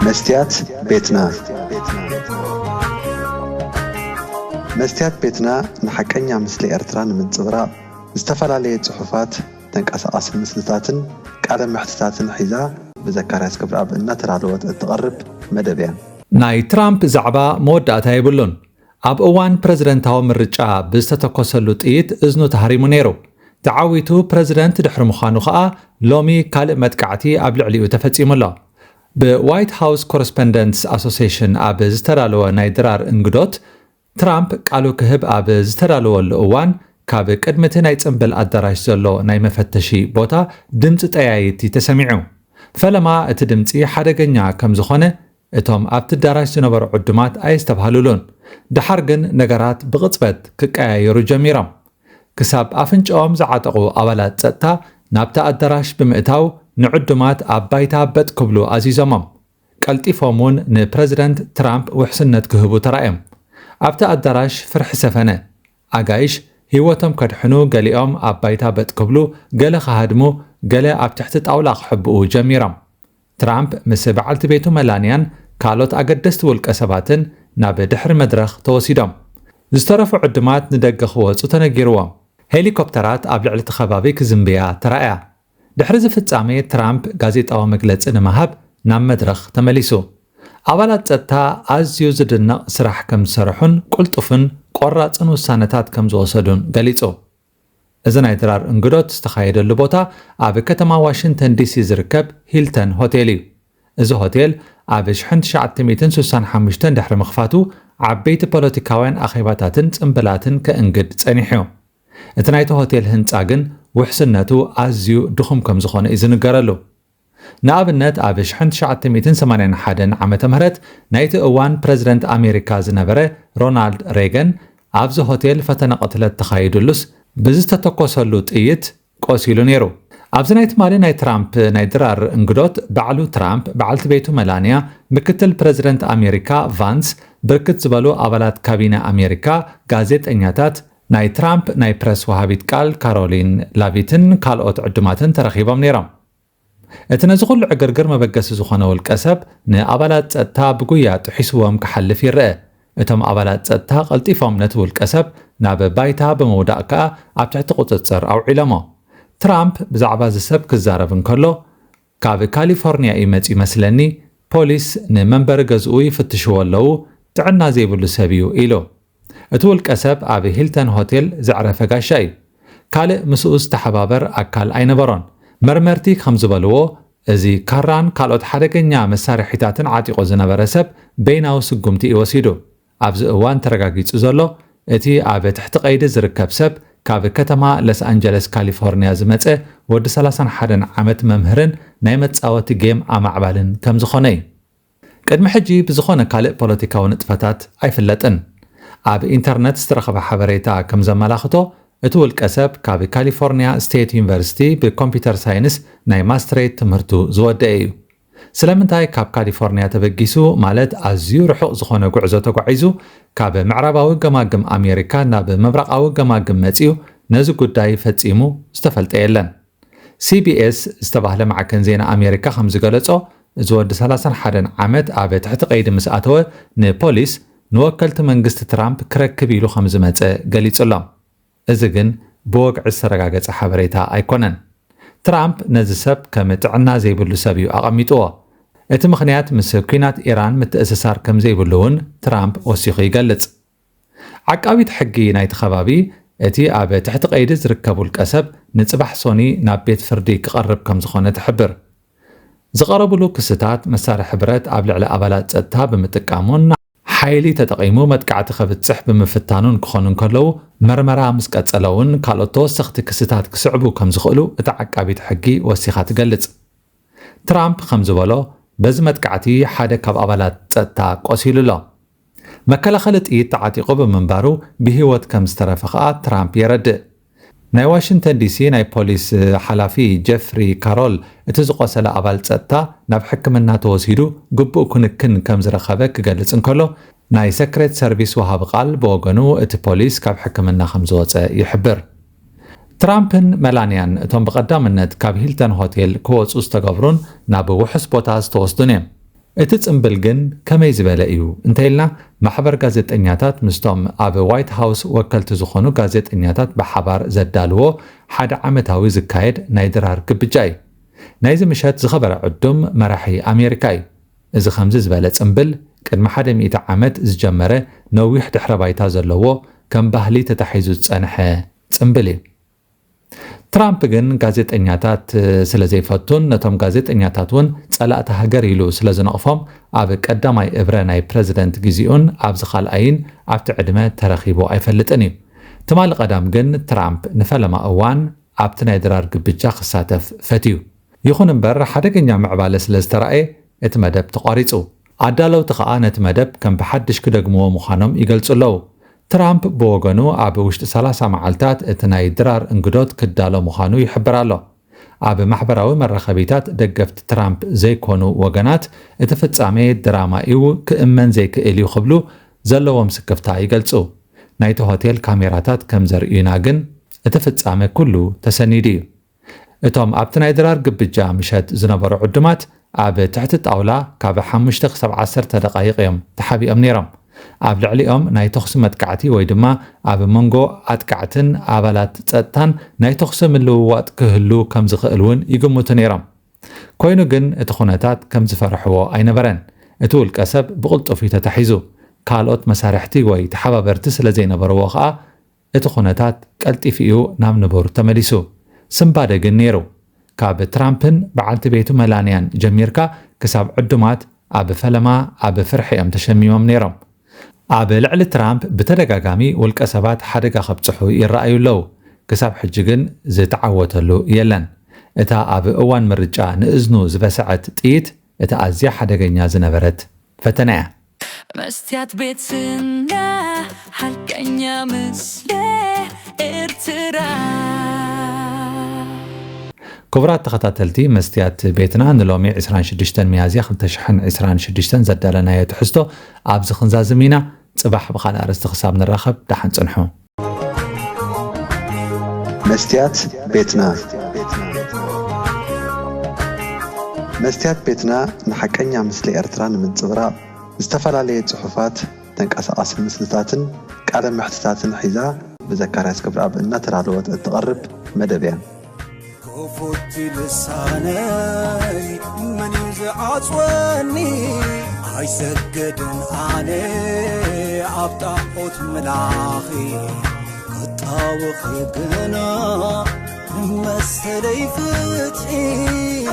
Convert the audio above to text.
مستيات بيتنا مستيات بيتنا نحكينا مثل إرتران من صغراء استفعل عليه صحفات تنقص مسلتاتن قال محتساتن حيزا بذكر اسكبر اب ان ترالوت تقرب مدبيا ناي ترامب زعبا موداتا يبلون اب اوان بريزيدنتاو مرچا بستتكوسلو طيت ازنو تحريمو نيرو تعاويتو بريزيدنت دحر مخانو خا لومي كال مدقعتي اب لعليو تفصيملا بوايت هاوس كورسبوندنتس اسوسيشن اب زترالو ناي درار انغدوت ترامب قالو كهب اب زترالو الاوان ካብ ቅድመቲ ናይ ጽምብል ኣዳራሽ ዘሎ ናይ መፈተሺ ቦታ ድምፂ ጠያይቲ ተሰሚዑ ፈለማ እቲ ድምፂ ሓደገኛ ከም ዝኾነ እቶም ኣብቲ ኣዳራሽ ዝነበሩ ዕዱማት ኣይስተባሃሉሉን ድሓር ግን ነገራት ብቕጽበት ክቀያየሩ ጀሚሮም ክሳብ ኣፍንጫኦም ዝዓጠቑ ኣባላት ጸጥታ ናብቲ ኣዳራሽ ብምእታው ንዕዱማት ኣብ ባይታ በጥ ክብሉ ኣዚዞሞም ቀልጢፎም እውን ንፕረዚደንት ትራምፕ ውሕስነት ክህቡ ተራእዮም ኣብቲ ኣዳራሽ ፍርሒ ሰፈነ ኣጋይሽ هيوتم كدحنو قليهم أبايتا بتقبلو قال خهدمو قال أبتحت طاولة حبو جميرم ترامب مسبعلت بيتو ملانيان كالوت أقدست والكسباتن ناب دحر مدرخ توسيدم زسترفو عدمات ندق خوص وتنقيروهم هليكوبترات أبلع لتخبابي كزنبيا ترائع دحر زفتسامي ترامب غازيت أو مقلتس إنمهب نام مدرخ تمليسو أولاد زتا أزيو زدنا سرح كم سرحون قلطفن ቆራጽን ውሳነታት ከም ዝወሰዱን ገሊጹ እዚ ናይ ድራር እንግዶት ዝተኻየደሉ ቦታ ኣብ ከተማ ዋሽንግተን ዲሲ ዝርከብ ሂልተን ሆቴል እዩ እዚ ሆቴል ኣብ 1965 ድሕሪ ምኽፋቱ ዓበይቲ ፖለቲካውያን ኣኼባታትን ጽምብላትን ከእንግድ ጸኒሑ እቲ ናይቲ ሆቴል ህንጻ ግን ውሕስነቱ ኣዝዩ ድኹም ከም ዝኾነ እዩ ዝንገረሉ ንኣብነት ኣብ 1981 ዓመተ ምህረት ናይቲ እዋን ፕሬዝደንት ኣሜሪካ ዝነበረ ሮናልድ ሬገን ኣብዚ ሆቴል ፈተነ ቅትለት ተኻይዱሉስ ብዝተተኮሰሉ ጥይት ቆሲሉ ነይሩ ኣብዚ ናይ ትማሊ ናይ ትራምፕ ናይ ድራር እንግዶት ባዕሉ ትራምፕ ባዕልቲ ቤቱ መላንያ ምክትል ፕሬዝደንት ኣሜሪካ ቫንስ ብርክት ዝበሉ ኣባላት ካቢነ ኣሜሪካ ጋዜጠኛታት ናይ ትራምፕ ናይ ፕረስ ወሃቢት ቃል ካሮሊን ላቪትን ካልኦት ዕዱማትን ተረኺቦም ነይሮም እቲ ነዚ ኩሉ ዕግርግር መበገሲ ዝኾነ ውልቀ ሰብ ንኣባላት ጸጥታ ብጉያ ጥሒስዎም ክሓልፍ ይርአ እቶም ኣባላት ጸጥታ ቀልጢፎም ነቲ ውልቀ ሰብ ናብ ባይታ ብምውዳእ ከዓ ኣብ ትሕቲ ቁፅፅር ኣውዒሎሞ ትራምፕ ብዛዕባ እዚ ሰብ ክዛረብ እንከሎ ካብ ካሊፎርንያ ይመጽ ይመስለኒ ፖሊስ ንመንበሪ ገዝኡ ይፍትሽዎ ኣለዉ ጥዕና ዘይብሉ ሰብ እዩ ኢሉ እቲ ውልቀ ሰብ ኣብ ሂልተን ሆቴል ዘዕረፈ ጋሻ እዩ ካልእ ምስኡ ዝተሓባበር ኣካል ኣይነበሮን መርመርቲ ከም ዝበልዎ እዚ ካራን ካልኦት ሓደገኛ መሳርሒታትን ዓጢቆ ዝነበረ ሰብ በይናዊ ስጉምቲ ይወሲዱ ኣብዚ እዋን ተረጋጊጹ ዘሎ እቲ ኣብ ትሕቲ ቀይዲ ዝርከብ ሰብ ካብ ከተማ ሎስ አንጀለስ ካሊፎርንያ ዝመጸ ወዲ 31 ዓመት መምህርን ናይ መጻወቲ ጌም ኣማዕባልን ከም ዝኾነ እዩ ቅድሚ ሕጂ ብዝኾነ ካልእ ፖለቲካዊ ንጥፈታት ኣይፍለጥን ኣብ ኢንተርነት ዝተረኸበ ሓበሬታ ከም ዘመላኽቶ እቲ ውልቀ ሰብ ካብ ካሊፎርንያ ስቴት ዩኒቨርሲቲ ብኮምፒውተር ሳይንስ ናይ ማስትሬት ትምህርቱ ዝወደአ እዩ ስለምንታይ ካብ ካሊፎርንያ ተበጊሱ ማለት ኣዝዩ ርሑቕ ዝኾነ ጉዕዞ ተጓዒዙ ካብ ምዕራባዊ ገማግም ኣሜሪካ ናብ ምብራቃዊ ገማግም መጺኡ ነዚ ጉዳይ ፈጺሙ ዝተፈልጠ የለን CBS ዝተባህለ ማዕከን ዜና ኣሜሪካ ከም ዝገለጾ እዚ ወዲ 31 ዓመት ኣብ ትሕቲ ቀይዲ ምስ ኣተወ ንፖሊስ ንወከልቲ መንግስቲ ትራምፕ ክረክብ ኢሉ ከም ዝመጸ ገሊጹሎም እዚ ግን ብወግዒ ዝተረጋገጸ ሓበሬታ ኣይኮነን ትራምፕ ነዚ ሰብ ከም ጥዕና ዘይብሉ ሰብ እዩ ኣቐሚጥዎ እቲ ምኽንያት ምስ ኩናት ኢራን ምትእስሳር ከም ዘይብሉ እውን ትራምፕ ወሲኹ ይገልጽ ዓቃቢት ሕጊ ናይቲ ከባቢ እቲ ኣብ ትሕቲ ቀይዲ ዝርከብ ውልቀ ሰብ ንጽባሕ ሶኒ ናብ ቤት ፍርዲ ክቐርብ ከም ዝኾነ ትሕብር ዝቐረብሉ ክስታት መሳርሒ ብረት ኣብ ልዕሊ ኣባላት ጸጥታ ብምጥቃሙን ሓይሊ ተጠቒሙ መጥቃዕቲ ኸብጽሕ ብምፍታኑን ክኾኑ እንከለዉ መርመራ ምስ ቀጸለውን ካልኦት ተወሰኽቲ ክስታት ክስዕቡ ከም ዝኽእሉ እቲ ዓቃቢት ሕጊ ወሲኻ ትገልጽ ትራምፕ ከም ዝበሎ በዚ መጥቃዕቲ ሓደ ካብ ኣባላት ጸጥታ ቆሲሉሎ መከላኸሊ ጥይት ተዓጢቑ ብምንባሩ ብሂወት ከም ዝተረፈ ከዓ ትራምፕ የረድእ ናይ ዋሽንግተን ዲሲ ናይ ፖሊስ ሓላፊ ጀፍሪ ካሮል እቲ ዝቆሰለ ኣባል ጸጥታ ናብ ሕክምና ተወሲዱ ግቡእ ክንክን ከም ዝረኸበ ክገልጽ እንከሎ ናይ ሰክሬት ሰርቪስ ወሃቢ ቃል ብወገኑ እቲ ፖሊስ ካብ ሕክምና ከም ዝወፀ ይሕብር ትራምፕን መላንያን እቶም በቀዳምነት ካብ ሂልተን ሆቴል ክወፁ ዝተገብሩን ናብ ውሕስ ቦታ ዝተወስዱን እዮም እቲ ጽምብል ግን ከመይ ዝበለ እዩ እንተኢልና ማሕበር ጋዜጠኛታት ምስቶም ኣብ ዋይት ሃውስ ወከልቲ ዝኾኑ ጋዜጠኛታት ብሓባር ዘዳልዎ ሓደ ዓመታዊ ዝካየድ ናይ ድራር ግብጃ እዩ። ናይዚ ምሸት ዝኸበረ ዕዱም መራሒ ኣሜሪካ እዩ። እዚ ከምዚ ዝበለ ጽምብል ቅድሚ 100 ዓመት ዝጀመረ ነዊሕ ድሕረ ባይታ ዘለዎ ከም ባህሊ ተታሒዙ ዝጸንሐ ጽምብል እዩ። ትራምፕ ግን ጋዜጠኛታት ስለ ዘይፈቱን ነቶም ጋዜጠኛታት እውን ጸላእቲ ሃገር ኢሉ ስለ ዝነቕፎም ኣብ ቀዳማይ እብረ ናይ ፕረዚደንት ግዚኡን ኣብዚ ካልኣይን ኣብቲ ዕድመ ተረኺቡ ኣይፈልጥን እዩ። ትማሊ ቀዳም ግን ትራምፕ ንፈለማ እዋን ኣብቲ ናይ ድራር ግብጃ ክሳተፍ ፈትዩ። ይኹን እምበር ሓደገኛ ምዕባለ ስለ ዝተረኣየ እቲ መደብ ተቋሪጹ። ኣዳለውቲ ከዓ ነቲ መደብ ከም ብሓድሽ ክደግምዎ ምዃኖም ይገልጹ ኣለዉ። ትራምፕ ብወገኑ ኣብ ውሽጢ 30 መዓልታት እቲ ናይ ድራር እንግዶት ክዳሎ ምዃኑ ይሕብር ኣሎ። ኣብ ማሕበራዊ መራኸቢታት ደገፍቲ ትራምፕ ዘይኮኑ ወገናት እቲ ፍጻሜ ድራማ እዩ ክእመን ዘይክእል እዩ ክብሉ ዘለዎም ስክፍታ ይገልጹ። ናይቲ ሆቴል ካሜራታት ከም ዘርእዩና ግን እቲ ፍጻሜ ኩሉ ተሰኒዱ እዩ። እቶም ኣብቲ ናይ ድራር ግብጃ ምሸት ዝነበሩ ዕዱማት ኣብ ትሕቲ ጣውላ ካብ 5 ክሳብ 10 ደቓይቕ እዮም ተሓቢኦም ነይሮም። ኣብ ልዕሊኦም ናይ ተኽሲ መጥቃዕቲ ወይ ድማ ኣብ መንጎ ኣጥቃዕትን ኣባላት ጸጥታን ናይ ተኽሲ ምልውዋጥ ክህሉ ከም ዝኽእል እውን ይግምቱ ነይሮም። ኮይኑ ግን እቲ ኩነታት ከም ዝፈርሕዎ ኣይነበረን። እቲ ውልቀ ሰብ ብቕልጡፍ ተታሒዙ ካልኦት መሳርሕቲ ወይ ተሓባበርቲ ስለ ዘይነበርዎ ከዓ እቲ ኩነታት ቀልጢፍ እዩ ናብ ነበሩ ተመሊሱ። ስምባደ ግን ነይሩ። ካብ ትራምፕን በዓልቲ ቤቱ መላንያን ጀሚርካ ክሳብ ዕዱማት ኣብ ፈለማ ኣብ ፍርሒ እዮም ተሸሚሞም ነይሮም። ኣብ ልዕሊ ትራምፕ ብተደጋጋሚ ውልቀ ሰባት ሓደጋ ከብጽሑ ይረኣዩ ኣለዉ። ክሳብ ሕጂ ግን ዝተዓወተሉ የለን። እታ ኣብ እዋን ምርጫ ንእዝኑ ዝበስዐት ጥይት እታ ኣዝያ ሓደገኛ ዝነበረት ፈተና እያ። መስትያት ቤትና ሓልቀኛ ምስሊ ኤርትራ። ክቡራት ተኸታተልቲ መስትያት ቤትና ንሎሚ 26 ሚያዝያ 2026 ዘዳለናዮ ትሕዝቶ ኣብዚ ክንዛዝም ኢና። ጽባሕ ብኻልእ ኣርእስቲ ክሳብ ንራኸብ ዳሓን ጽንሑ። መስትያት ቤትና መስትያት ቤትና ንሓቀኛ ምስሊ ኤርትራ ንምንጽብራቕ ዝተፈላለየ ጽሑፋት ተንቀሳቐሲ ምስልታትን ቃለ ምሕትታትን ሒዛ ብዘካርያስ ክብረኣብ እናተዳለወት እትቐርብ መደብ እያ። كفوت لساني من يزعصوني هاي سجدن علي عبطاقوت ملاخي قطاوخي قنا مسلي فتحي